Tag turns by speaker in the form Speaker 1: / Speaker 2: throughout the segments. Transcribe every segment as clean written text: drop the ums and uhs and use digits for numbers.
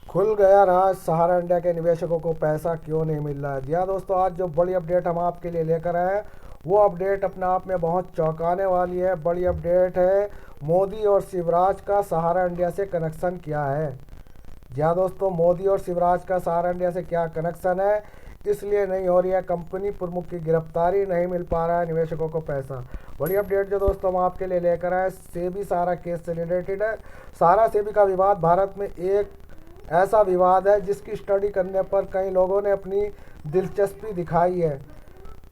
Speaker 1: खुल गया राज, सहारा इंडिया के निवेशकों को पैसा क्यों नहीं मिल रहा है। जी हाँ दोस्तों, आज जो बड़ी अपडेट हम आपके लिए लेकर आए हैं वो अपडेट अपने आप में बहुत चौंकाने वाली है। बड़ी अपडेट है, मोदी और शिवराज का सहारा इंडिया से कनेक्शन क्या है। जी हाँ दोस्तों, मोदी और शिवराज का सहारा इंडिया से क्या कनेक्शन है, इसलिए नहीं हो रही है कंपनी प्रमुख की गिरफ्तारी, नहीं मिल पा रहा है निवेशकों को पैसा। बड़ी अपडेट जो दोस्तों हम आपके लिए लेकर आए सेबी सारा केस से रिलेटेड है। सारा सेबी का विवाद भारत में एक ऐसा विवाद है जिसकी स्टडी करने पर कई लोगों ने अपनी दिलचस्पी दिखाई है।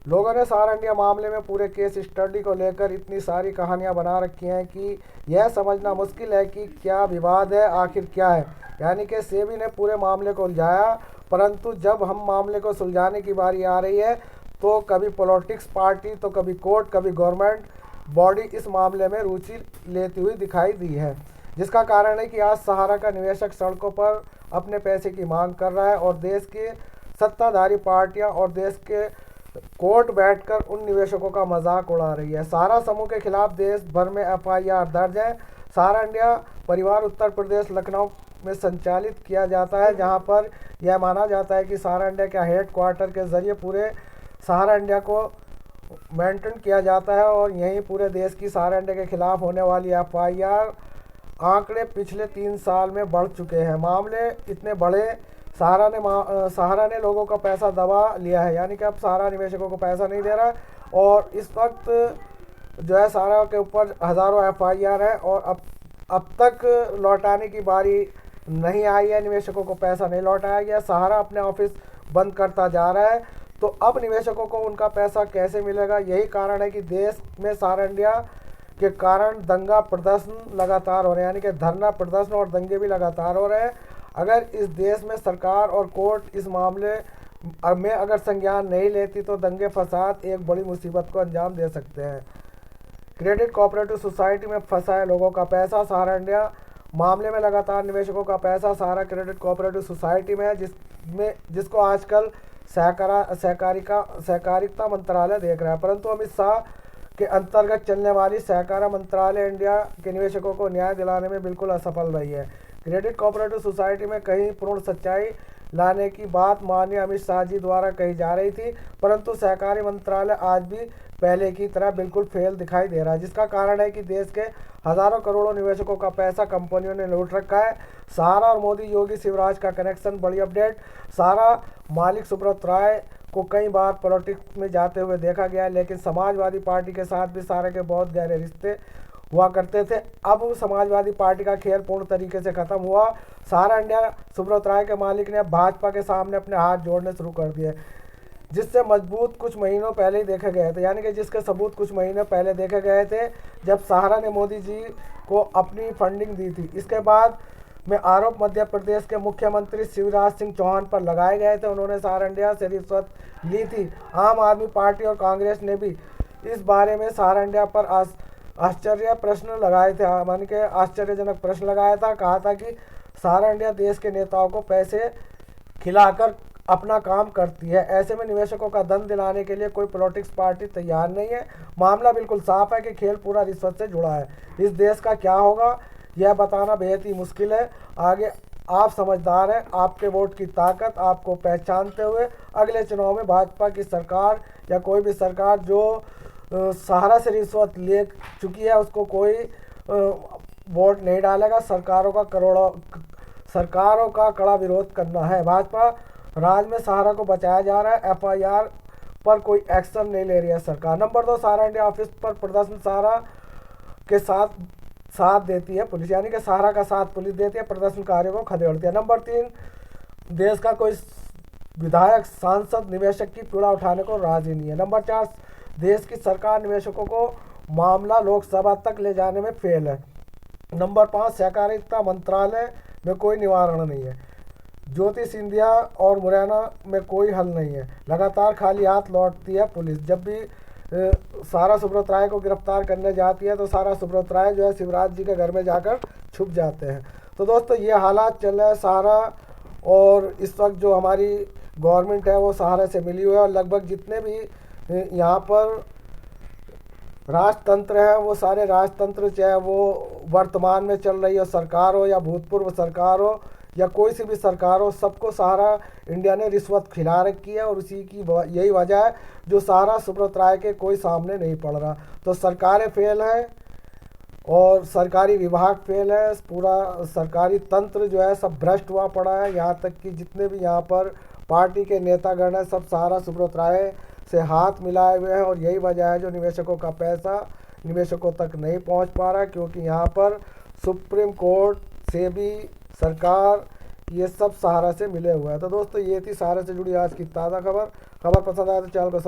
Speaker 1: लोगों ने सहारा इंडिया मामले में पूरे केस स्टडी को लेकर इतनी सारी कहानियां बना रखी हैं कि यह समझना मुश्किल है कि क्या विवाद है, आखिर क्या है। यानी कि सेबी ने पूरे मामले को उलझाया, परंतु जब हम मामले को सुलझाने की बारी आ रही है तो कभी पॉलिटिक्स पार्टी तो कभी कोर्ट कभी गवर्नमेंट बॉडी इस मामले में रुचि लेती हुई दिखाई दी है। जिसका कारण है कि आज सहारा का निवेशक सड़कों पर अपने पैसे की मांग कर रहा है और देश के सत्ताधारी पार्टियां और देश के कोर्ट बैठकर उन निवेशकों का मजाक उड़ा रही है। सहारा समूह के खिलाफ देश भर में एफआईआर दर्ज है। सहारा इंडिया परिवार उत्तर प्रदेश लखनऊ में संचालित किया जाता है, जहां पर यह माना जाता है कि सहारा इंडिया के हेड क्वार्टर के जरिए पूरे सहारा इंडिया को मेंटेन किया जाता है और यहीं पूरे देश की सहारा इंडिया के खिलाफ होने वाली एफआईआर आंकड़े पिछले 3 साल में बढ़ चुके हैं। मामले इतने बड़े, सहारा ने लोगों का पैसा दबा लिया है, यानी कि अब सहारा निवेशकों को पैसा नहीं दे रहा है और इस वक्त जो है सहारा के ऊपर हज़ारों एफआईआर है और अब तक लौटाने की बारी नहीं आई है। निवेशकों को पैसा नहीं लौटाया गया, सहारा अपने ऑफिस बंद करता जा रहा है। तो अब निवेशकों को उनका पैसा कैसे मिलेगा। यही कारण है कि देश में सहारा इंडिया के कारण दंगा प्रदर्शन लगातार हो रहे हैं, यानी कि धरना प्रदर्शन और दंगे भी लगातार हो रहे हैं। अगर इस देश में सरकार और कोर्ट इस मामले में अगर संज्ञान नहीं लेती तो दंगे फसाद एक बड़ी मुसीबत को अंजाम दे सकते हैं। क्रेडिट कोऑपरेटिव सोसाइटी में फंसा है लोगों का पैसा। सहारा इंडिया मामले में लगातार निवेशकों का पैसा सहारा क्रेडिट कोऑपरेटिव सोसाइटी में है, जिसको आजकल सहकारिता मंत्रालय देख रहा है। परंतु अमित शाह के अंतर्गत चलने वाली सहकारिता मंत्रालय इंडिया के निवेशकों को न्याय दिलाने में बिल्कुल असफल रही है। क्रेडिट कोऑपरेटिव सोसाइटी में कहीं पूर्ण सच्चाई लाने की बात माननीय अमित शाह जी द्वारा कही जा रही थी, परंतु सहकारी मंत्रालय आज भी पहले की तरह बिल्कुल फेल दिखाई दे रहा है, जिसका कारण है कि देश के हजारों करोड़ों निवेशकों का पैसा कंपनियों ने लूट रखा है। सहारा और मोदी योगी शिवराज का कनेक्शन। बड़ी अपडेट, सहारा मालिक सुब्रत राय को कई बार पॉलिटिक्स में जाते हुए देखा गया है, लेकिन समाजवादी पार्टी के साथ भी सहारा के बहुत गहरे रिश्ते हुआ करते थे। अब समाजवादी पार्टी का खेल पूर्ण तरीके से खत्म हुआ। सहारा इंडिया सुब्रत राय के मालिक ने भाजपा के सामने अपने हाथ जोड़ने शुरू कर दिए, जिससे मजबूत कुछ महीनों पहले ही देखे गए थे, यानी कि जिसके सबूत कुछ महीने पहले देखे गए थे जब सहारा ने मोदी जी को अपनी फंडिंग दी थी। इसके बाद में आरोप मध्य प्रदेश के मुख्यमंत्री शिवराज सिंह चौहान पर लगाए गए थे। उन्होंने सहारा इंडिया से रिश्वत ली थी। आम आदमी पार्टी और कांग्रेस ने भी इस बारे में सहारा इंडिया पर आश्चर्य प्रश्न लगाए थे, मानी के आश्चर्यजनक प्रश्न लगाया था। कहा था कि सहारा इंडिया देश के नेताओं को पैसे खिलाकर अपना काम करती है। ऐसे में निवेशकों का धन दिलाने के लिए कोई पॉलिटिक्स पार्टी तैयार नहीं है। मामला बिल्कुल साफ है कि खेल पूरा रिश्वत से जुड़ा है। इस देश का क्या होगा यह बताना बेहद ही मुश्किल है। आगे आप समझदार हैं, आपके वोट की ताकत आपको पहचानते हुए अगले चुनाव में भाजपा की सरकार या कोई भी सरकार जो सहारा से रिश्वत ले चुकी है उसको कोई वोट नहीं डालेगा। सरकारों का कड़ा विरोध करना है। भाजपा राज में सहारा को बचाया जा रहा है, एफआईआर पर कोई एक्शन नहीं ले रही है सरकार। नंबर 2, सहारा इंडिया ऑफिस पर प्रदर्शन सहारा के साथ देती है पुलिस, यानी कि सहारा का साथ पुलिस देती है, प्रदर्शनकारियों को खदेड़ती है। नंबर 3, देश का कोई विधायक सांसद निवेशक की पीड़ा उठाने को राजी नहीं है। नंबर 4, देश की सरकार निवेशकों को मामला लोकसभा तक ले जाने में फेल है। नंबर 5, सहकारिता मंत्रालय में कोई निवारण नहीं है। ज्योति सिंधिया और मुरैना में कोई हल नहीं है। लगातार खाली हाथ लौटती है पुलिस। जब भी सारा सुब्रत राय को गिरफ्तार करने जाती है तो सारा सुब्रत राय जो है शिवराज जी के घर में जाकर छुप जाते हैं। तो दोस्तों ये हालात चल रहे हैं सहारा, और इस वक्त जो हमारी गवर्नमेंट है वो सहारा से मिली हुई है और लगभग जितने भी यहाँ पर राजतंत्र है वो सारे राजतंत्र, चाहे वो वर्तमान में चल रही हो सरकार हो या भूतपूर्व सरकार हो या कोई सी भी सरकार हो, सबको सहारा इंडिया ने रिश्वत खिला रखी है, और उसी की यही वजह है जो सहारा सुब्रत राय के कोई सामने नहीं पड़ रहा। तो सरकारें फेल हैं और सरकारी विभाग फेल है, पूरा सरकारी तंत्र जो है सब भ्रष्ट हुआ पड़ा है। यहाँ तक कि जितने भी यहाँ पर पार्टी के नेतागण हैं सब सहारा सुब्रत राय से हाथ मिलाए हुए हैं, और यही वजह है जो निवेशकों का पैसा निवेशकों तक नहीं पहुँच पा रहा है, क्योंकि यहाँ पर सुप्रीम कोर्ट, सेबी, सरकार, ये सब सहारा से मिले हुए हैं। तो दोस्तों ये थी सहारा से जुड़ी आज की ताज़ा खबर। खबर पसंद आए तो चैनल को